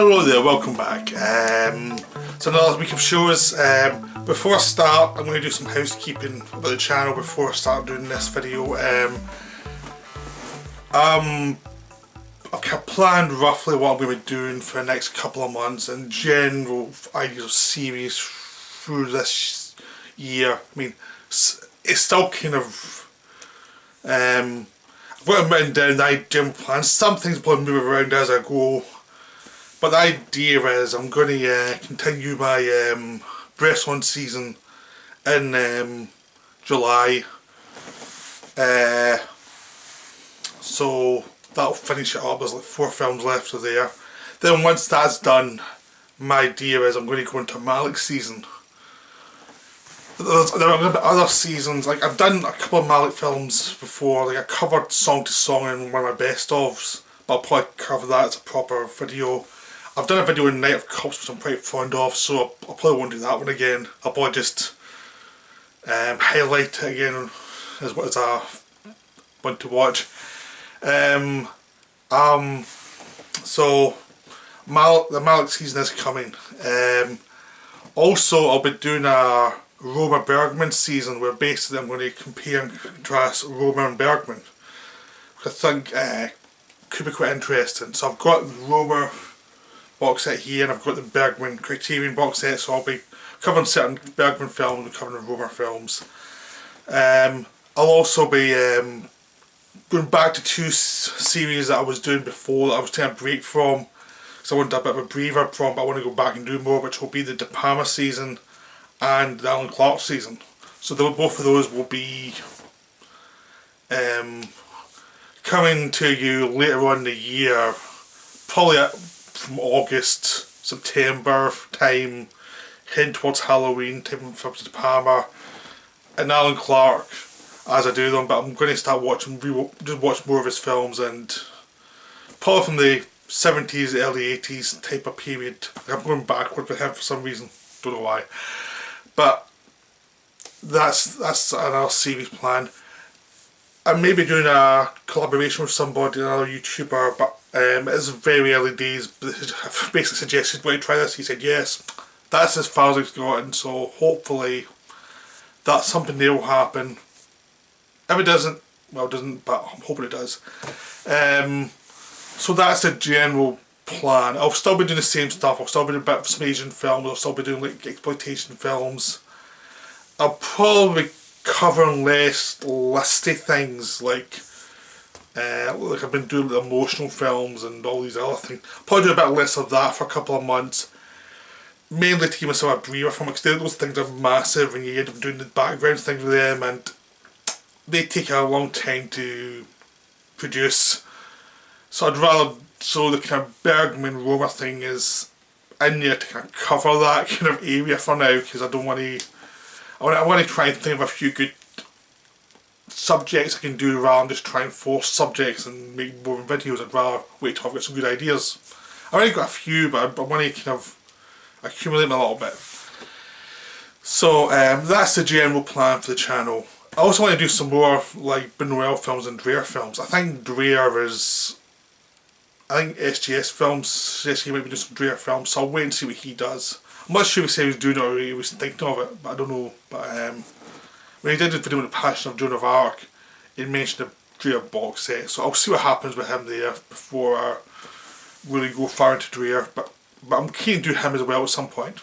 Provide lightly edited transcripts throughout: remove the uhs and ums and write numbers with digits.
Hello there, welcome back. So another week of shows. Before I start, I'm going to do some housekeeping about the channel before I start doing this video. I've kind of planned roughly what I'm going to be doing for the next couple of months and general ideas of series through this year. I mean, it's still kind of I've got them written down, the general plans. Some things will move around as I go. But the idea is I'm going to continue my Breast On season in July. So that'll finish it up. There's like 4 films left of there. Then once that's done, my idea is I'm going to go into Malik season. There are going to be other seasons. Like I've done a couple of Malik films before. Like I covered Song to Song in one of my best ofs. But I'll probably cover that as a proper video. I've done a video in Night of Cups which I'm quite fond of, so I probably won't do that one again. I'll probably just highlight it again as what I want to watch. So the Malik season is coming. Also, I'll be doing a Roma Bergman season where basically I'm going to compare and contrast Roma and Bergman, which I think could be quite interesting. So I've got Roma box set here and I've got the Bergman Criterion box set, so I'll be covering certain Bergman films and covering Roma films. I'll also be going back to 2 series that I was doing before that I was taking a break from, because I wanted a bit of a breather from, but I want to go back and do more, which will be the De Palma season and the Alan Clark season. So both of those will be coming to you later on in the year, probably from August, September time, heading towards Halloween, time for De Palma and Alan Clark as I do them. But I'm going to start watching, just watch more of his films, and probably from the 70s, early 80s type of period. I'm going backward with him for some reason, don't know why. But that's another series plan. I may be doing a collaboration with somebody, another YouTuber, but it's very early days. I basically suggested, "Will you try this?" He said yes. That's as far as it's gotten, so hopefully that's something that will happen. If it doesn't, well it doesn't, but I'm hoping it does. So that's the general plan. I'll still be doing the same stuff. I'll still be doing a bit of some Asian films. I'll still be doing like exploitation films. I'll probably covering less listy things like I've been doing the emotional films and all these other things. Probably do a bit less of that for a couple of months, mainly to give myself a breather from it, because those things are massive and you end up doing the background things with them and they take a long time to produce. So I'd rather, so the kind of Bergman Roma thing is in there to kind of cover that kind of area for now, because I don't want to, I want to try and think of a few good subjects I can do rather than just try and force subjects and make more videos. I'd rather wait till I've got some good ideas. I've already got a few, but I want to kind of accumulate them a little bit. So that's the general plan for the channel. I also want to do some more like Buñuel films and Dreyer films. I think Dreyer is, I think SGS Films suggests he might be doing some Dreyer films, so I'll wait and see what he does. I'm not sure if he said he was doing it or he was thinking of it, but I don't know. But when he did the video with the Passion of Joan of Arc, he mentioned the Dreyer box set, so I'll see what happens with him there before I really go far into Dreyer. But I'm keen to do him as well at some point.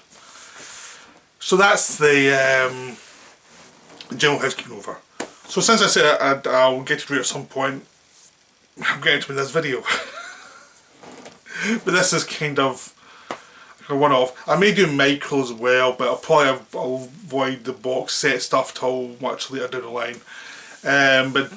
So that's the general housekeeping over. So since I said I'll get to Dreyer at some point, I'm getting to in this video. But this is kind of a one-off. I may do micro as well, but I'll probably avoid the box set stuff till much later down the line. But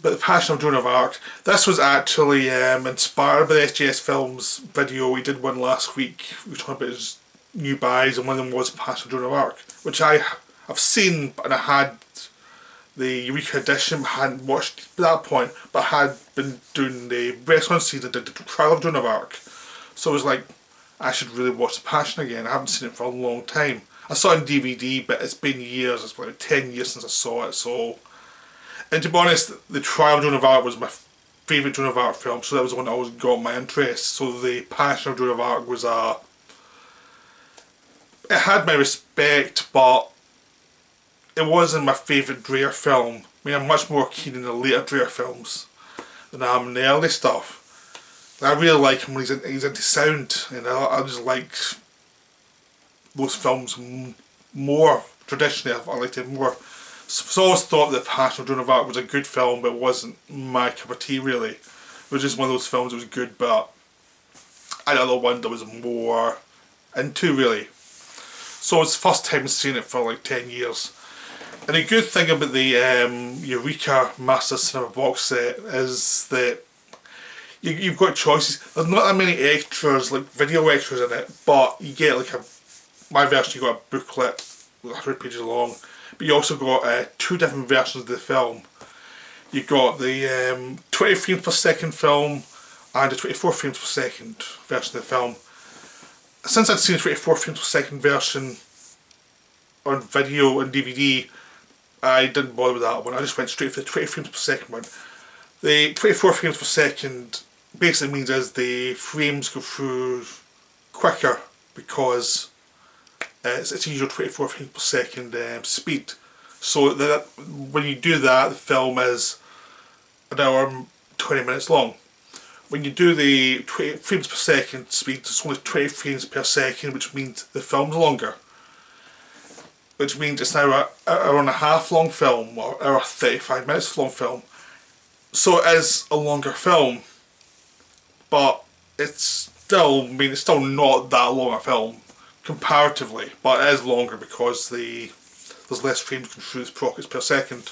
the Passion of Joan of Arc, this was actually inspired by the SGS Films video. We did one last week. We talked about his new buys, and one of them was Passion of Joan of Arc, which I've seen, and I had the Eureka edition, hadn't watched at that point, but had been doing the Breast On season, did the trial of Joan of Arc. So I was like, I should really watch The Passion again. I haven't seen it for a long time. I saw it on DVD, but it's been years. It's like 10 years since I saw it. So, and to be honest, the trial of Joan of Arc was my favourite Joan of Arc film, so that was the one that always got my interest. So the Passion of Joan of Arc was it had my respect, but it wasn't my favourite Dreyer film. I mean, I'm much more keen in the later Dreyer films than I am in the early stuff. I really like him when he's into sound, and I just like those films more. Traditionally, I liked it more. So I always thought that Passion of Joan of Arc was a good film, but it wasn't my cup of tea really. It was just one of those films that was good, but I had other one that was more into really. So it's the first time seeing it for like 10 years. And the good thing about the Eureka Master Cinema box set is that you've got choices. There's not that many extras, like video extras in it, but you get like my version, you got a booklet 100 pages long, but you also got 2 different versions of the film. You got the 20 frames per second film and the 24 frames per second version of the film. Since I'd seen the 24 frames per second version on video and DVD, I didn't bother with that one. I just went straight for the 20 frames per second one. The 24 frames per second basically means is the frames go through quicker because it's a usual 24 frames per second speed. So that when you do that, the film is an hour and 20 minutes long. When you do the 20 frames per second speed, it's only 20 frames per second, which means the film's longer. Which means it's now an hour and a half long film, or hour 35 minutes long film. So it is a longer film, but it's still not that long a film comparatively, but it is longer because there's less frames going through the sprockets per second.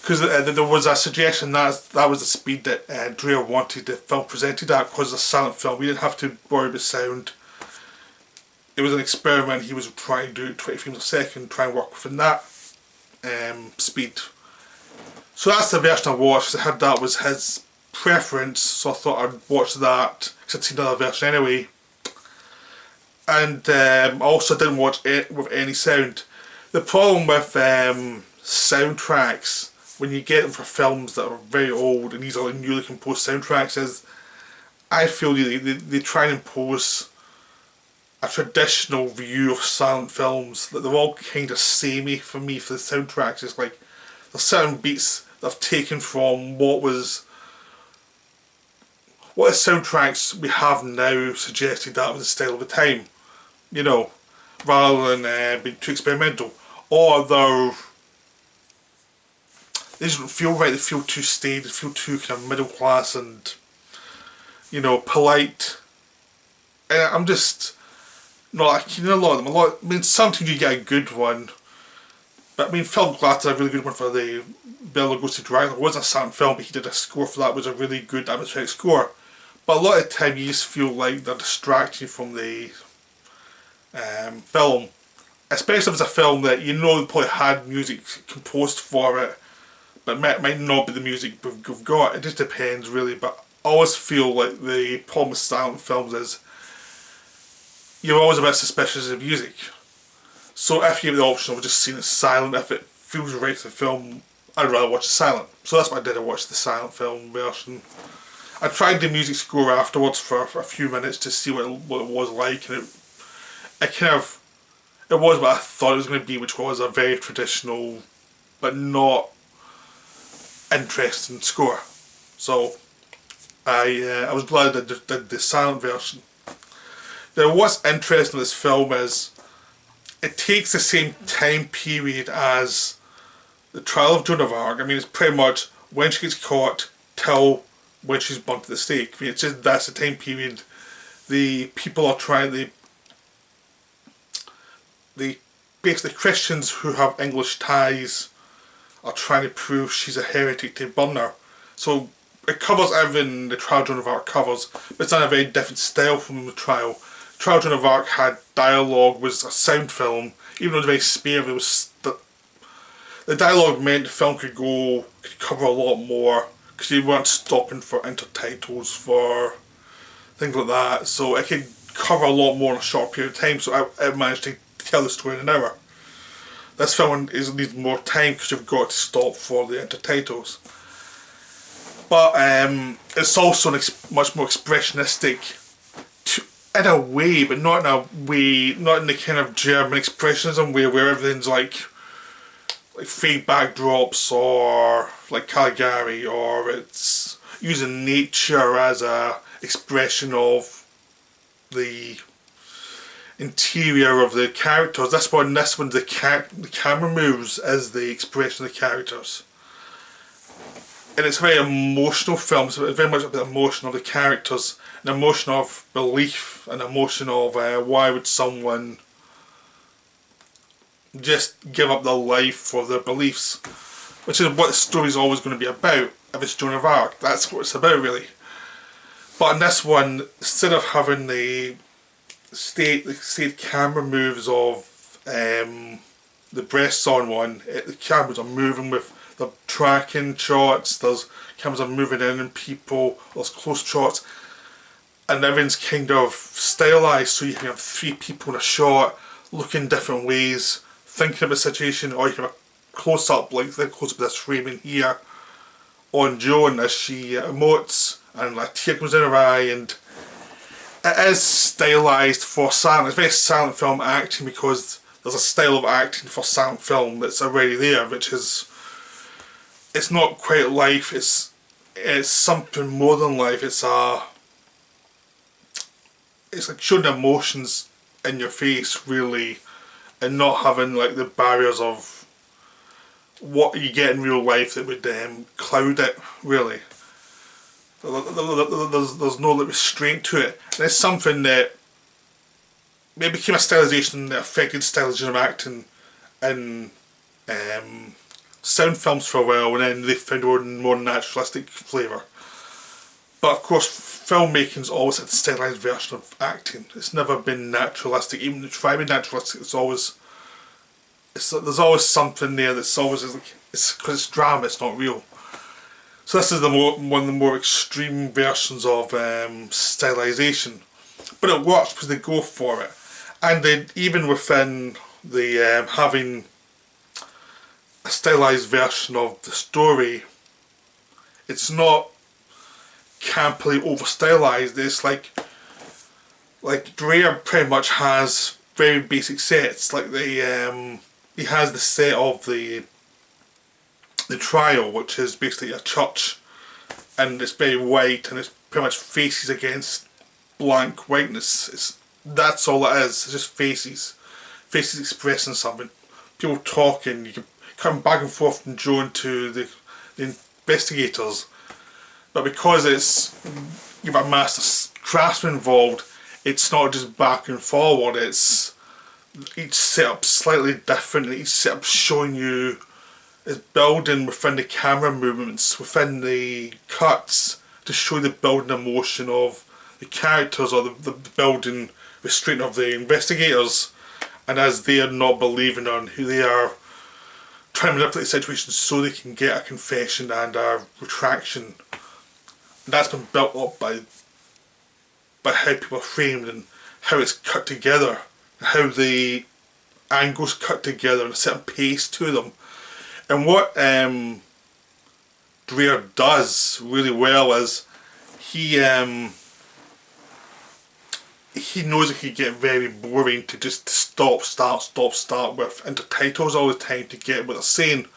Because there was a suggestion that was the speed that Dreyer wanted the film presented at, because it's a silent film. We didn't have to worry about sound. It was an experiment. He was trying to do 20 frames a second, try and work within that speed. So that's the version I watched. I had that was his preference, so I thought I'd watch that because I'd seen another version anyway. And I also didn't watch it with any sound. The problem with soundtracks, when you get them for films that are very old and these are newly composed soundtracks, is I feel they try and impose a traditional view of silent films, that they're all kind of samey for me for the soundtracks. It's like there's certain beats that I've taken from what the soundtracks we have now suggested that was the style of the time, you know, rather than being too experimental. Or they just don't feel right, they feel too staid, they feel too kind of middle class and, you know, polite. And I'm just not keen on a lot of them. I mean, sometimes you get a good one, but I mean, Phil Glass did a really good one for the Bela Lugosi Dreyer. It wasn't a silent film, but he did a score for that, which was a really good atmospheric score. But a lot of the time you just feel like they're distracting you from the film. Especially if it's a film that you know they probably had music composed for it, but it might not be the music we've got. It just depends really, but I always feel like the problem with silent films is you're always a bit suspicious of music. So if you have the option of just seeing it silent, if it feels right to the film, I'd rather watch it silent. So that's what I did, I watched the silent film version. I tried the music score afterwards for a few minutes to see what it was like, and it was what I thought it was going to be, which was a very traditional but not interesting score. So I was glad I did the silent version. Now what's interesting in this film is it takes the same time period as the trial of Joan of Arc. I mean, it's pretty much when she gets caught till when she's burnt to the stake. I mean, it's just that's the time period. The people are trying, basically Christians who have English ties are trying to prove she's a heretic to burn her. So it covers everything the trial of Joan of Arc covers, but it's in a very different style from the trial. Trial of Joan of Arc had dialogue, was a sound film, even though it was very spare. There was the dialogue meant the film could cover a lot more because you weren't stopping for intertitles for things like that. So it could cover a lot more in a short period of time. So I managed to tell the story in an hour. This film needs more time because you've got to stop for the intertitles. but it's also much more expressionistic in a way, but not in a way, not in the kind of German expressionism way where everything's like fake backdrops or like Caligari, or it's using nature as a expression of the interior of the characters. This one, the camera moves as the expression of the characters. And it's a very emotional film, so it's very much about the emotion of the characters, an emotion of belief, an emotion of why would someone just give up their life for their beliefs, which is what the story's always going to be about. If it's Joan of Arc, that's what it's about really. But in this one, instead of having the state camera moves of the breasts on one, the cameras are moving with the tracking shots, there's cameras are moving in and people, there's close shots, and everything's kind of stylized, so you can have three people in a shot looking different ways, thinking of a situation, or you can have a close up, like the close up of this framing here on Joan as she emotes and like tear comes in her eye, and it is stylized for silent. It's very silent film acting because there's a style of acting for silent film that's already there, which is, it's not quite life, it's something more than life. It's like showing emotions in your face really, and not having like the barriers of what you get in real life that would cloud it really. There's no restraint to it, and it's something that maybe became a stylization that affected stylization of acting in sound films for a while, and then they found a more naturalistic flavour. But of course, filmmaking's always had a stylised version of acting. It's never been naturalistic. Even if you try to be naturalistic, there's always something there that's always like, it's because it's drama, it's not real. So this is one of the more extreme versions of stylisation, but it works because they go for it. And then even within the having a stylised version of the story, it's not campily over stylised. It's like Dreyer pretty much has very basic sets. Like he has the set of the trial, which is basically a church, and it's very white, and it's pretty much faces against blank whiteness. That's all it is. It's just faces expressing something. People talking. You can come back and forth from Joan to the investigators, but because you've got a master craftsman involved, it's not just back and forward. It's each setup slightly different. Each setup showing you is building within the camera movements, within the cuts, to show the building emotion of the characters, or the building restraint of the investigators, and as they are not believing on who they are, trying to manipulate the situation so they can get a confession and a retraction. And that's been built up by how people are framed and how it's cut together, and how the angles cut together and a certain pace to them. And what Dreyer does really well is he knows it could get very boring to just start with intertitles all the time to get what they're saying.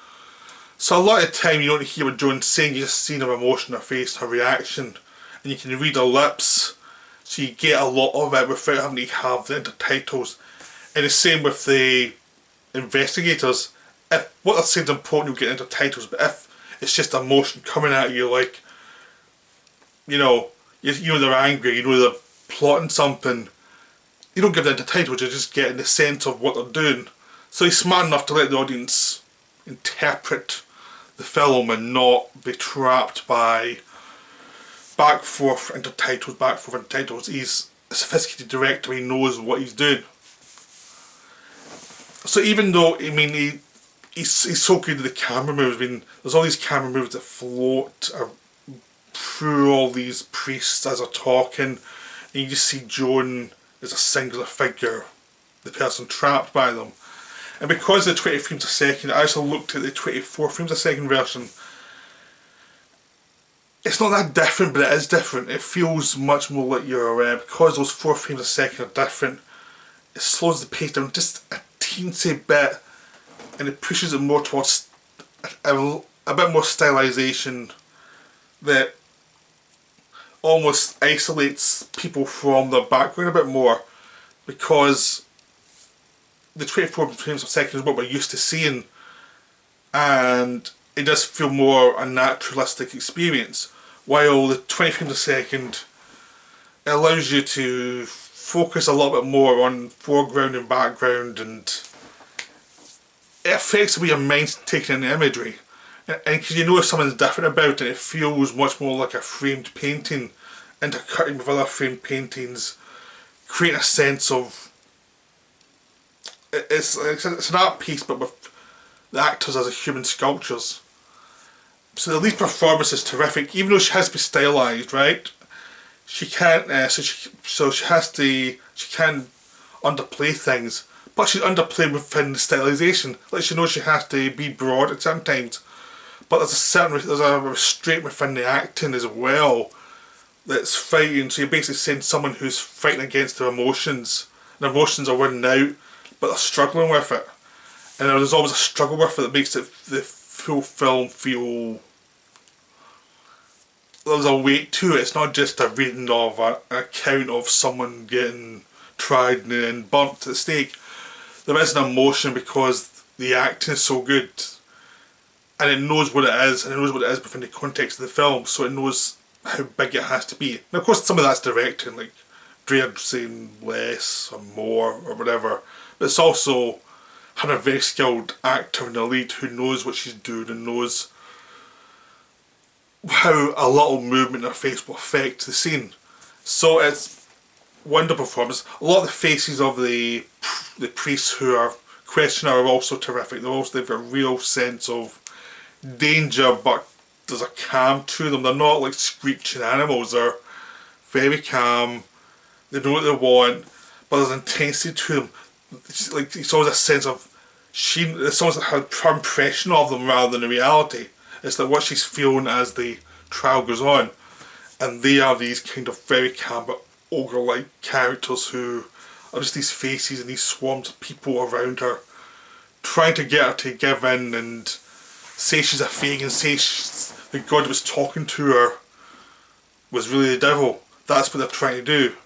So a lot of the time you don't hear what Joan's saying, you just see her emotion, her face, her reaction, and you can read her lips, so you get a lot of it without having to have the intertitles. And the same with the investigators. If what they're saying is important, you'll get intertitles, but if it's just emotion coming at you, like, you know they're angry, you know they're plotting something, you don't give the intertitles, you're just getting the sense of what they're doing. So he's smart enough to let the audience interpret the film and not be trapped by back forth intertitles. He's a sophisticated director, he knows what he's doing. So even though, I mean, he's so good at the camera moves. I mean, there's all these camera moves that float through all these priests as they're talking, and you just see Joan as a singular figure, the person trapped by them. And because of the 20 frames a second, I actually looked at the 24 frames a second version, it's not that different, but it is different. It feels much more like you're, because those 4 frames a second are different, it slows the pace down just a teensy bit, and it pushes it more towards a bit more stylization that almost isolates people from the background a bit more, because the 24 frames per second is what we're used to seeing, and it does feel more a naturalistic experience, while the 20 frames a second allows you to focus a little bit more on foreground and background, and it affects the way your mind's taking in the imagery. And because you know if something's different about it, it feels much more like a framed painting intercutting with other framed paintings, creating a sense of it's an art piece, but with the actors as human sculptures. So the lead performance is terrific, even though she has to be stylised, right? She can't. So she has to. She can underplay things, but she's underplayed within the stylisation. Like she knows she has to be broad at certain times, but there's a restraint within the acting as well. That's fighting. So you're basically saying someone who's fighting against their emotions. Their emotions are winning out, but they're struggling with it. And there's always a struggle with it that makes the full film feel. There's a weight to it. It's not just a reading of an account of someone getting tried and then burnt at the stake. There is an emotion because the acting is so good, and it knows what it is, and it knows what it is within the context of the film, so it knows how big it has to be. And of course some of that's directing, like Dreyer saying less or more or whatever, but it's also having a very skilled actor in the lead who knows what she's doing and knows how a little movement in her face will affect the scene. So it's wonderful performance. A lot of the faces of the priests who are questioning her are also terrific. They've got a real sense of danger, but there's a calm to them. They're not like screeching animals. They're very calm. They know what they want, but there's intensity to them. It's always a sense of it's almost like her impression of them rather than the reality. It's like what she's feeling as the trial goes on, and they are these kind of very calm but ogre-like characters who are just these faces and these swarms of people around her, trying to get her to give in and say she's a fake and say the God that was talking to her was really the devil. That's what they're trying to do.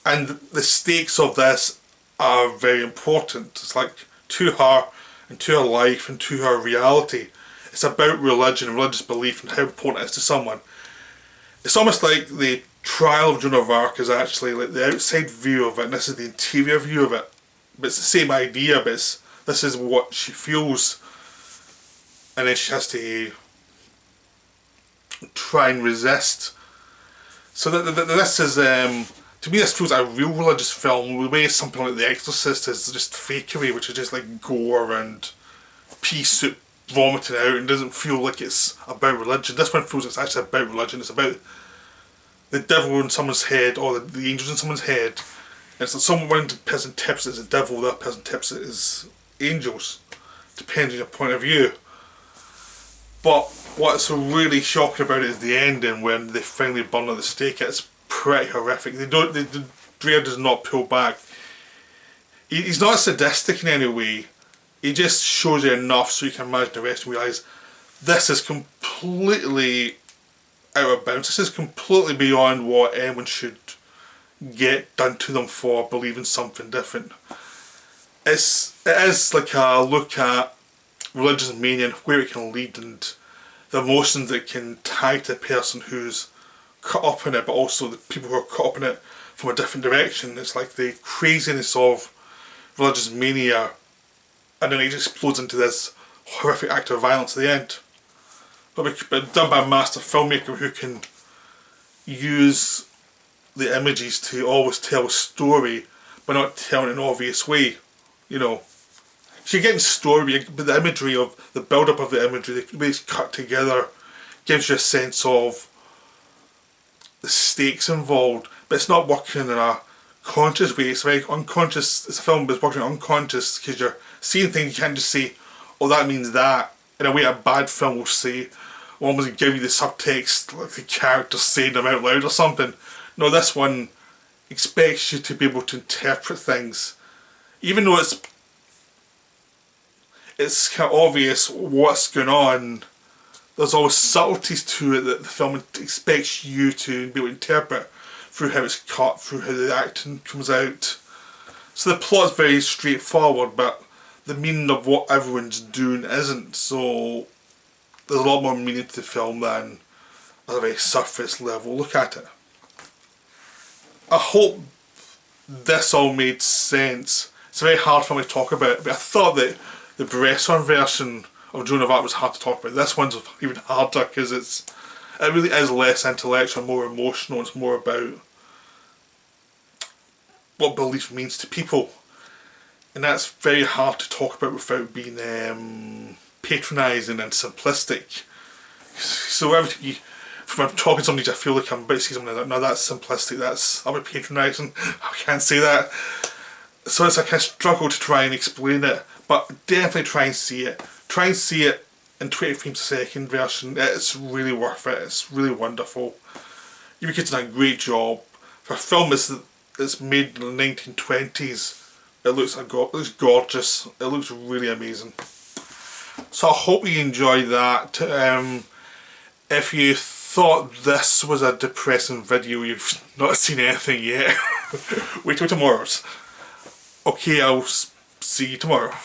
And the stakes of this are very important. It's like to her and to her life and to her reality. It's about religion and religious belief and how important it is to someone. It's almost like the trial of Joan of Arc is actually like the outside view of it, and this is the interior view of it. But it's the same idea, but this is what she feels, and then she has to try and resist. So this is, to me, this feels like a real religious film, the way something like The Exorcist is just fakery, which is just like gore and pea soup vomiting out and doesn't feel like it's about religion. This one feels it's actually about religion. It's about the devil in someone's head, or the angels in someone's head. And it's like one person tips it as the devil, the other person tips it as angels, depending on your point of view. But what's really shocking about it is the ending when they finally burn at the stake. It's pretty horrific. Dreyer does not pull back. He's not sadistic in any way. He just shows you enough so you can imagine the rest and realise this is completely out of bounds. This is completely beyond what anyone should get done to them for believing something different. It is like a look at religious mania and where it can lead and the emotions that can tie to the person who's caught up in it, but also the people who are caught up in it from a different direction. It's like the craziness of religious mania, and then it just explodes into this horrific act of violence at the end. But done by a master filmmaker who can use the images to always tell a story, but not tell it in an obvious way. You know, so you're getting story, but the imagery of the build-up of the imagery, the way it's cut together, gives you a sense of the stakes involved. But it's not working in a conscious way. It's very unconscious. It's a film, but it's working unconscious because you're seeing things. You can't just say, "Oh, that means that," in a way a bad film will say, one was give you the subtext, like the characters saying them out loud or something. No, this one expects you to be able to interpret things, even though it's kind of obvious what's going on. There's always subtleties to it that the film expects you to be able to interpret through how it's cut, through how the acting comes out. So the plot's very straightforward, but the meaning of what everyone's doing isn't. So there's a lot more meaning to the film than a very surface level look at it. I hope this all made sense. It's very hard for me to talk about, but I thought that the Bresson version of Joan of Arc was hard to talk about. This one's even harder because it really is less intellectual, more emotional. It's more about what belief means to people, and that's very hard to talk about without being patronising and simplistic. So if I'm talking to somebody, I feel like I'm basically something like, no, that's simplistic, I'll be patronising, I can't say that. So it's like I struggle to try and explain it, but definitely try and see it. Try and see it in 20 frames a second version. It's really worth it. It's really wonderful. You kids done a great job. For a film that's made in the 1920s, it looks gorgeous. It looks really amazing. So I hope you enjoyed that. If you thought this was a depressing video, you've not seen anything yet. Wait till tomorrow's. Okay, I'll see you tomorrow.